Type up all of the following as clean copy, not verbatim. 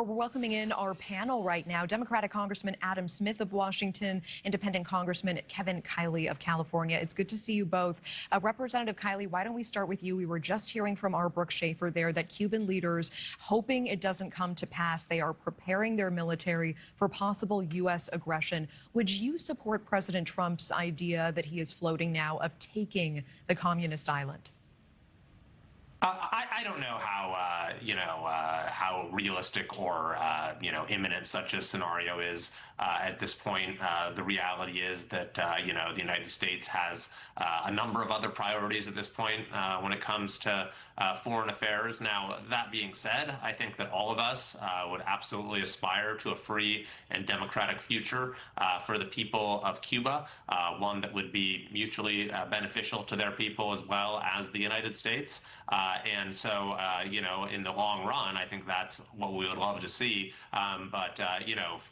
We're welcoming in our panel right now. Democratic Congressman Adam Smith of Washington, Independent Congressman Kevin Kiley of California. It's good to see you both. Representative Kiley, why don't we start with you? We were just hearing from our Brooke Schaefer there that Cuban leaders, hoping it doesn't come to pass, they are preparing their military for possible U.S. aggression. Would you support President Trump's idea that he is floating now of taking the communist island? I don't know how realistic or imminent such a scenario is at this point. The reality is that the United States has a number of other priorities at this point when it comes to foreign affairs. Now, that being said, I think that all of us would absolutely aspire to a free and democratic future for the people of Cuba, one that would be mutually beneficial to their people as well as the United States. And so, in the long run, I think that's what we would love to see. But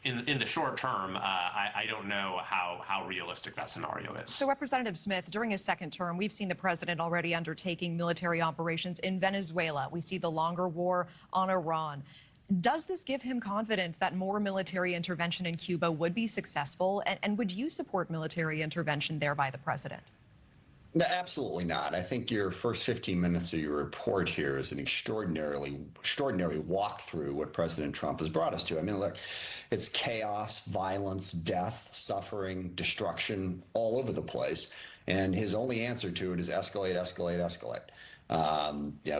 in the short term, I don't know how realistic that scenario is. So, Representative Smith, during his second term, we've seen the president already undertaking military operations in Venezuela. We see the longer war on Iran. Does this give him confidence that more military intervention in Cuba would be successful? And would you support military intervention there by the president? No, absolutely not. I think your first 15 minutes of your report here is an extraordinary walkthrough what President Trump has brought us to. I mean, look, it's chaos, violence, death, suffering, destruction all over the place. And his only answer to it is escalate, escalate, escalate.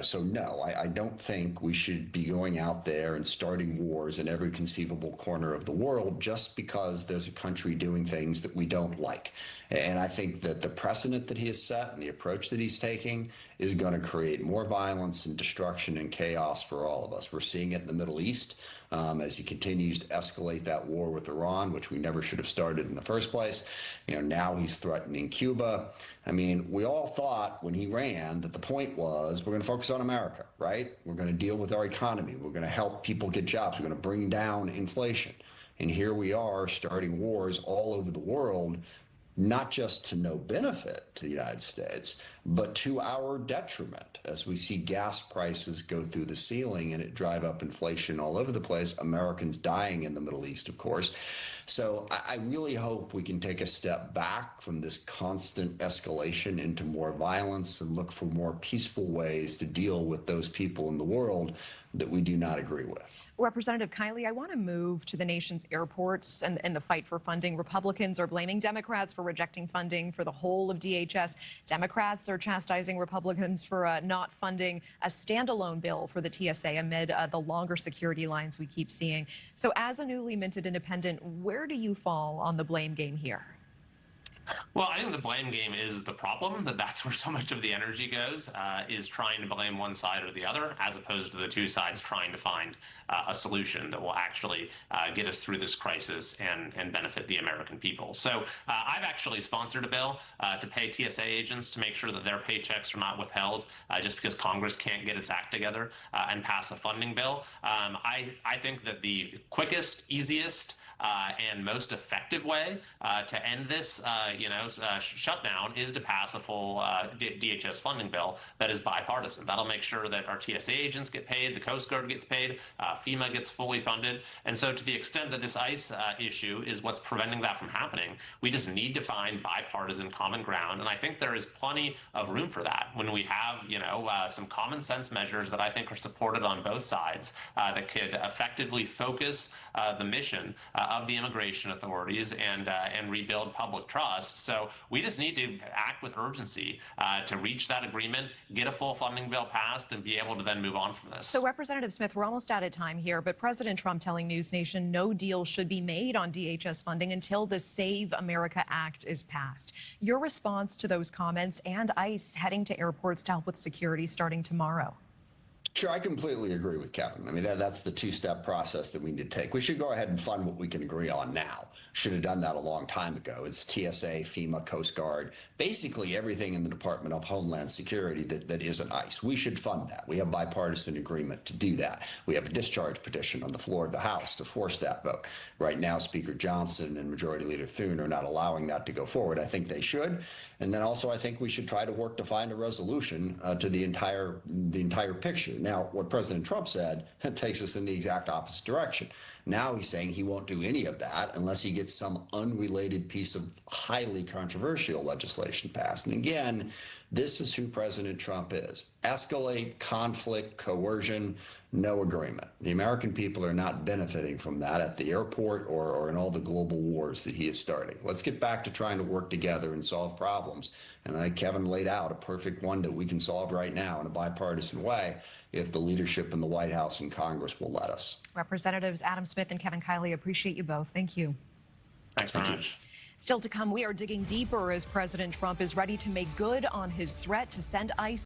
So no, I don't think we should be going out there and starting wars in every conceivable corner of the world just because there's a country doing things that we don't like. And I think that the precedent that he has set and the approach that he's taking is going to create more violence and destruction and chaos for all of us. We're seeing it in the Middle East as he continues to escalate that war with Iran, which we never should have started in the first place. Now he's threatening Cuba. I mean, we all thought when he ran that the point was we're going to focus on America, right? We're going to deal with our economy. We're going to help people get jobs. We're going to bring down inflation. And here we are starting wars all over the world, not just to no benefit to the United States, but to our detriment as we see gas prices go through the ceiling and it drive up inflation all over the place, Americans dying in the Middle East, of course. So I really hope we can take a step back from this constant escalation into more violence and look for more peaceful ways to deal with those people in the world that we do not agree with. Representative Kiley, I want to move to the nation's airports and the fight for funding. Republicans are blaming Democrats for rejecting funding for the whole of DHS. Democrats are chastising Republicans for not funding a standalone bill for the TSA amid the longer security lines we keep seeing. So as a newly minted independent, where do you fall on the blame game here? Well, I think the blame game is the problem, that's where so much of the energy goes, is trying to blame one side or the other, as opposed to the two sides trying to find a solution that will actually get us through this crisis and benefit the American people. So I've actually sponsored a bill to pay TSA agents to make sure that their paychecks are not withheld just because Congress can't get its act together and pass a funding bill. I think that the quickest, easiest, and most effective way to end this, shutdown is to pass a full DHS funding bill that is bipartisan. That'll make sure that our TSA agents get paid, the Coast Guard gets paid, FEMA gets fully funded. And so to the extent that this ICE issue is what's preventing that from happening, we just need to find bipartisan common ground. And I think there is plenty of room for that when we have, some common sense measures that I think are supported on both sides that could effectively focus the mission of the immigration authorities and rebuild public trust. So we just need to act with urgency to reach that agreement, get a full funding bill passed, and be able to then move on from this. So, Representative Smith, we're almost out of time here, but President Trump telling News Nation no deal should be made on DHS funding until the Save America Act is passed. Your response to those comments and ICE heading to airports to help with security starting tomorrow? Sure, I completely agree with Kevin. I mean, that's the two-step process that we need to take. We should go ahead and fund what we can agree on now. Should have done that a long time ago. It's TSA, FEMA, Coast Guard, basically everything in the Department of Homeland Security that isn't ICE. We should fund that. We have bipartisan agreement to do that. We have a discharge petition on the floor of the House to force that vote. Right now, Speaker Johnson and Majority Leader Thune are not allowing that to go forward. I think they should. And then also, I think we should try to work to find a resolution to the entire picture. legislation. Now, what President Trump said takes us in the exact opposite direction. Now he's saying he won't do any of that unless he gets some unrelated piece of highly controversial legislation passed. And again, this is who President Trump is. Escalate, conflict, coercion, no agreement. The American people are not benefiting from that at the airport or in all the global wars that he is starting. Let's get back to trying to work together and solve problems. And I think Kevin laid out a perfect one that we can solve right now in a bipartisan way if the leadership in the White House and Congress will let us. Representatives Adam Smith and Kevin Kiley, appreciate you both. Thank you. Thanks very much. Still to come, we are digging deeper as President Trump is ready to make good on his threat to send ICE